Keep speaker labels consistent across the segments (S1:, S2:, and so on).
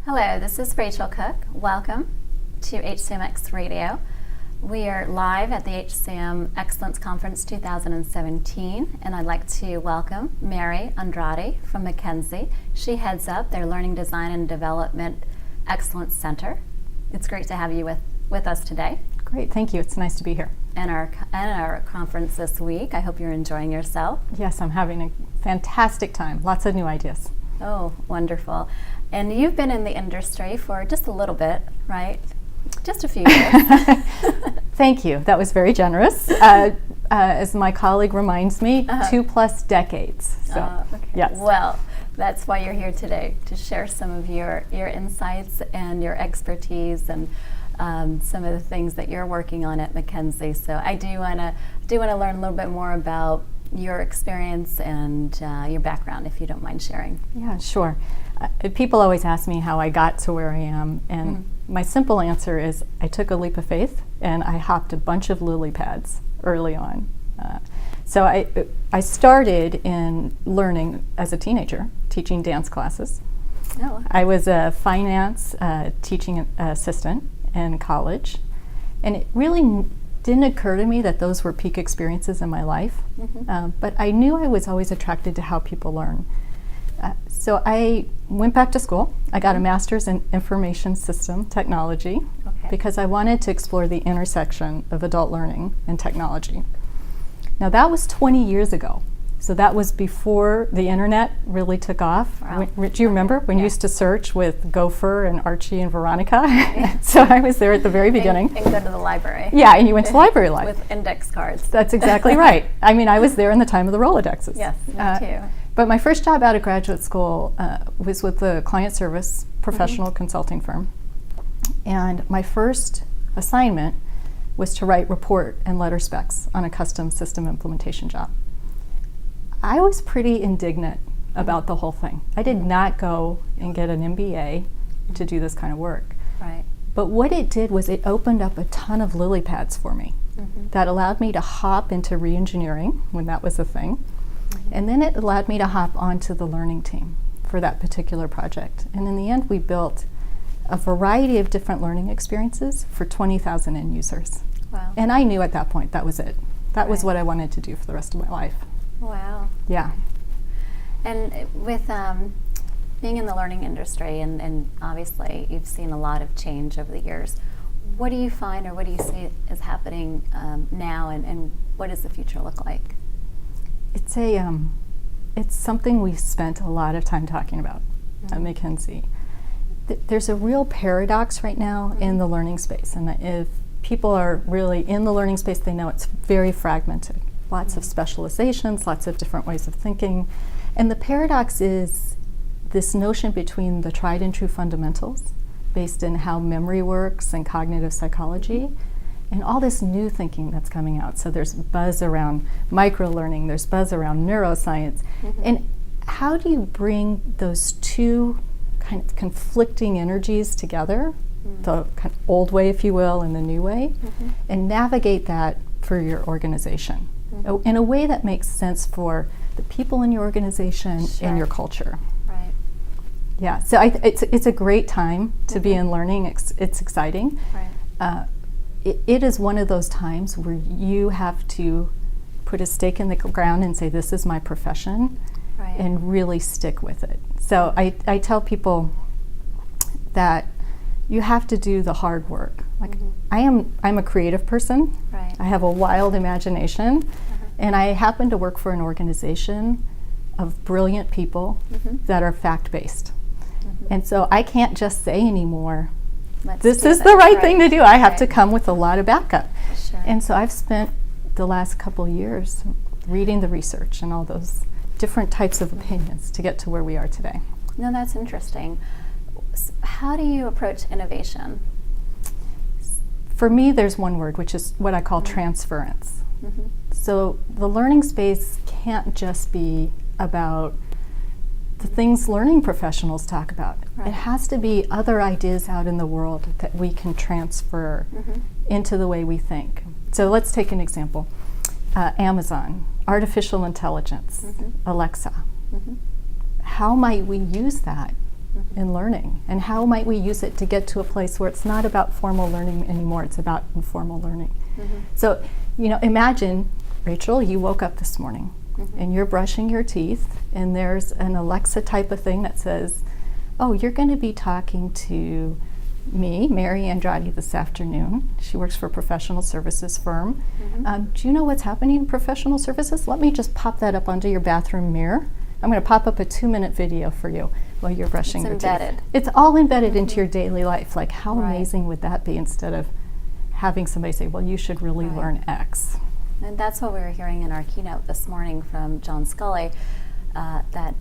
S1: Hello, this is Rachel Cooke. Welcome to HCMx Radio. We are live at the HCM Excellence Conference 2017, and I'd like to welcome Mary Andrade from McKinsey. She heads up their Learning Design and Development Excellence Center. It's great to have you with us today.
S2: Great, thank you. It's nice to be here.
S1: And our conference this week. I hope you're enjoying yourself.
S2: Yes, I'm having a fantastic time. Lots of new ideas.
S1: Oh, wonderful. And you've been in the industry for just a little bit, right? Just a few years.
S2: Thank you. That was very generous. As my colleague reminds me, 2+ decades. So,
S1: okay.
S2: Yes.
S1: Well, that's why you're here today, to share some of your insights and your expertise and some of the things that you're working on at McKinsey. So I do want to learn a little bit more about your experience and your background, if you don't mind sharing.
S2: Yeah, sure. People always ask me how I got to where I am, and my simple answer is I took a leap of faith and I hopped a bunch of lily pads early on. So I started in learning as a teenager, teaching dance classes.
S1: Oh.
S2: I was a finance teaching assistant in college, and it really didn't occur to me that those were peak experiences in my life, but I knew I was always attracted to how people learn. So I went back to school. I got a master's in information system technology because I wanted to explore the intersection of adult learning and technology. Now that was 20 years ago. So that was before the internet really took off.
S1: Wow.
S2: Do you remember when you used to search with Gopher and Archie and Veronica? So I was there at the very beginning.
S1: And go to the library.
S2: Yeah, and you went to library life.
S1: With index cards.
S2: That's exactly right. I mean, I was there in the time of the Rolodexes.
S1: Yes, me too.
S2: But my first job out of graduate school was with the client service professional consulting firm. And my first assignment was to write report and letter specs on a custom system implementation job. I was pretty indignant about the whole thing. I did not go and get an MBA to do this kind of work.
S1: Right.
S2: But what it did was it opened up a ton of lily pads for me that allowed me to hop into re-engineering when that was a thing. And then it allowed me to hop onto the learning team for that particular project. And in the end, we built a variety of different learning experiences for 20,000 end users.
S1: Wow.
S2: And I knew at that point that was it. That was what I wanted to do for the rest of my life.
S1: Wow.
S2: Yeah.
S1: And with being in the learning industry, and obviously you've seen a lot of change over the years, what do you find or what do you see is happening now, and what does the future look like?
S2: It's something we've spent a lot of time talking about at McKinsey. There's a real paradox right now in the learning space, and if people are really in the learning space, they know it's very fragmented. Lots of specializations, lots of different ways of thinking. And the paradox is this notion between the tried and true fundamentals based in how memory works and cognitive psychology, and all this new thinking that's coming out. So there's buzz around micro-learning, there's buzz around neuroscience. And how do you bring those two kind of conflicting energies together, the kind of old way, if you will, and the new way, and navigate that for your organization in a way that makes sense for the people in your organization and your culture.
S1: Right.
S2: Yeah, so it's a great time to be in learning. It's exciting.
S1: Right.
S2: It is one of those times where you have to put a stake in the ground and say, this is my profession, and really stick with it. So I tell people that you have to do the hard work. Like I'm a creative person.
S1: Right.
S2: I have a wild imagination, and I happen to work for an organization of brilliant people that are fact-based. And so I can't just say anymore, this is the right thing to do. I have to come with a lot of backup.
S1: Sure.
S2: And so I've spent the last couple years reading the research and all those different types of opinions to get to where we are today.
S1: No, that's interesting. How do you approach innovation?
S2: For me, there's one word, which is what I call transference. So the learning space can't just be about the things learning professionals talk about. It has to be other ideas out in the world that we can transfer into the way we think. So let's take an example. Amazon, artificial intelligence, Alexa. How might we use that in learning, and how might we use it to get to a place where it's not about formal learning anymore, it's about informal learning. So, imagine, Rachel, you woke up this morning and you're brushing your teeth, and there's an Alexa type of thing that says, oh, you're going to be talking to me, Mary Andrade, this afternoon. She works for a professional services firm. Do you know what's happening in professional services? Let me just pop that up onto your bathroom mirror. I'm going to pop up a 2-minute video for you while you're brushing your teeth. It's all embedded into your daily life. Like, how amazing would that be, instead of having somebody say, well, you should really learn X.
S1: And that's what we were hearing in our keynote this morning from John Scully, that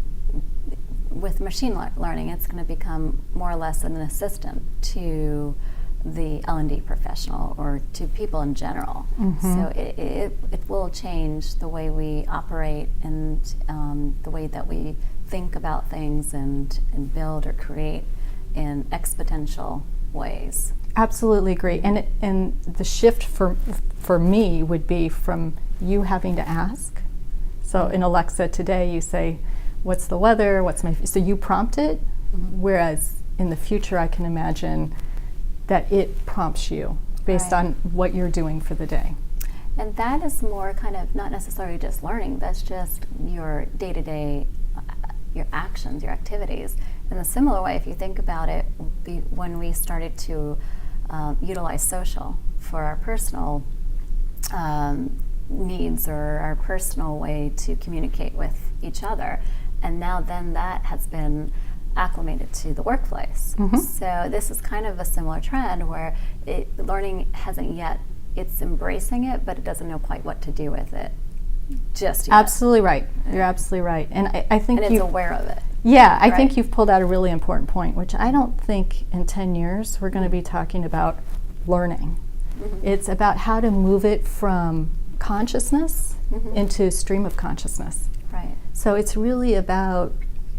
S1: with machine learning, it's going to become more or less an assistant to the L&D professional, or to people in general. So it will change the way we operate, and the way that we think about things and build or create in exponential ways.
S2: Absolutely agree. And the shift for me would be from you having to ask. So in Alexa today, you say, what's the weather? So you prompt it, whereas in the future, I can imagine that it prompts you based on what you're doing for the day.
S1: And that is more kind of not necessarily just learning, that's just your day-to-day, your actions, your activities. In a similar way, if you think about it, when we started to utilize social for our personal needs, or our personal way to communicate with each other, and now then that has been acclimated to the workplace. So this is kind of a similar trend where learning hasn't yet, it's embracing it, but it doesn't know quite what to do with it just yet.
S2: Absolutely right. You're absolutely right. And I think
S1: it's aware of it.
S2: Yeah, I think you've pulled out a really important point, which I don't think in 10 years we're going to be talking about learning. It's about how to move it from consciousness into stream of consciousness.
S1: Right.
S2: So it's really about,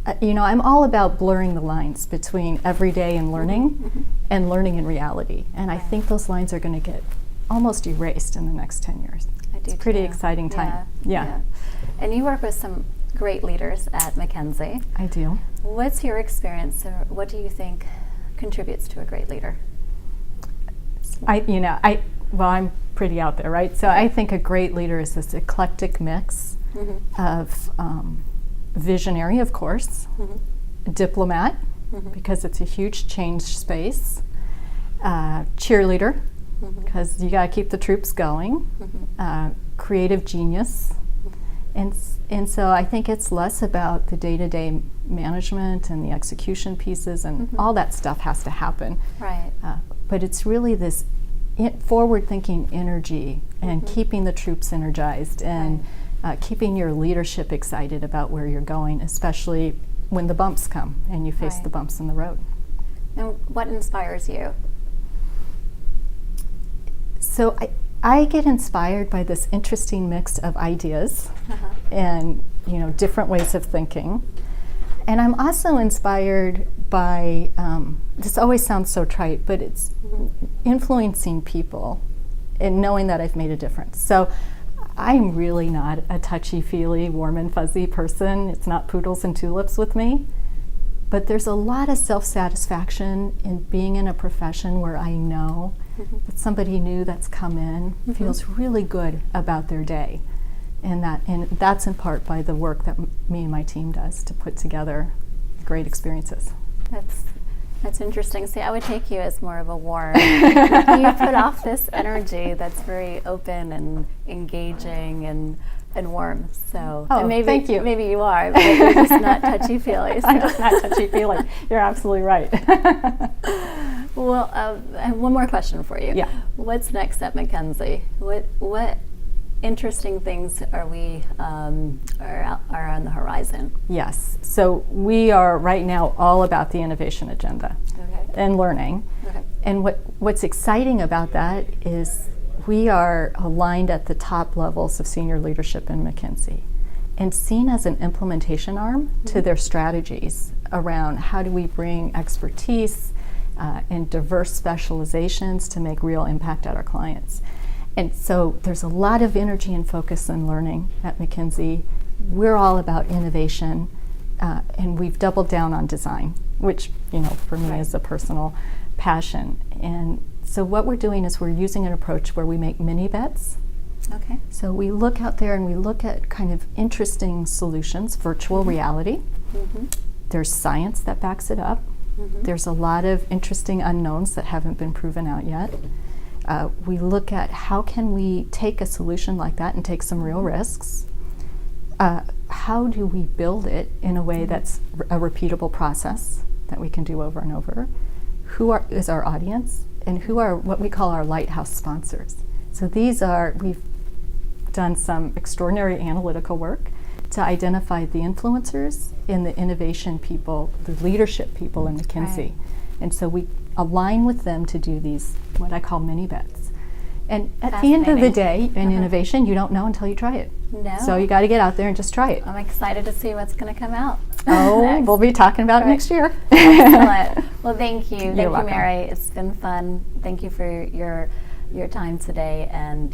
S2: I'm all about blurring the lines between everyday and learning and learning in reality. And I think those lines are going to get almost erased in the next 10 years. It's a pretty exciting time. Yeah.
S1: And you work with some great leaders at McKinsey.
S2: I do.
S1: What's your experience, or what do you think contributes to a great leader?
S2: I'm pretty out there, right? So I think a great leader is this eclectic mix of visionary, of course, diplomat, because it's a huge change space, cheerleader, because you got to keep the troops going, creative genius, and so I think it's less about the day-to-day management and the execution pieces, and all that stuff has to happen.
S1: Right.
S2: But it's really this forward-thinking energy and keeping the troops energized, and keeping your leadership excited about where you're going, especially when the bumps come and you face the bumps in the road.
S1: And what inspires you?
S2: So I get inspired by this interesting mix of ideas and different ways of thinking. And I'm also inspired by, this always sounds so trite, but it's influencing people and knowing that I've made a difference. So I'm really not a touchy-feely, warm and fuzzy person. It's not poodles and tulips with me. But there's a lot of self-satisfaction in being in a profession where I know that somebody new that's come in feels really good about their day. And that's in part by the work that me and my team does to put together great experiences.
S1: That's interesting. See, I would take you as more of a warm. You put off this energy that's very open and engaging and warm. So
S2: thank you.
S1: Maybe you are, but you're just not touchy-feely. So.
S2: I'm just not touchy-feely. You're absolutely right.
S1: Well, I have one more question for you.
S2: Yeah.
S1: What's next at McKinsey? What interesting things are on the horizon?
S2: Yes. So we are right now all about the innovation agenda and learning. And what's exciting about that is we are aligned at the top levels of senior leadership in McKinsey and seen as an implementation arm to their strategies around how do we bring expertise and diverse specializations to make real impact at our clients. And so there's a lot of energy and focus on learning at McKinsey. We're all about innovation, And we've doubled down on design, which, for me is a personal passion. And so what we're doing is we're using an approach where we make mini bets.
S1: Okay.
S2: So we look out there and we look at kind of interesting solutions, virtual reality.
S1: Mm-hmm.
S2: There's science that backs it up.
S1: Mm-hmm.
S2: There's a lot of interesting unknowns that haven't been proven out yet. We look at how can we take a solution like that and take some real risks. How do we build it in a way that's a repeatable process that we can do over and over? Who is our audience, and who are what we call our lighthouse sponsors? So we've done some extraordinary analytical work to identify the influencers and the innovation people, the leadership people in McKinsey.
S1: Right.
S2: And so we align with them to do these, what I call mini bets. And at the end of the day, in innovation, you don't know until you try it.
S1: No.
S2: So you got to get out there and just try it.
S1: I'm excited to see what's going to come out.
S2: Oh, we'll be talking about it next year.
S1: Excellent. Well, thank you. Thank you,
S2: welcome.
S1: Mary. It's been fun. Thank you for your time today and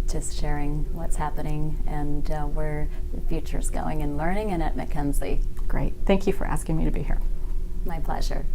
S1: just sharing what's happening and where the future's going in learning and at McKinsey.
S2: Great. Thank you for asking me to be here.
S1: My pleasure.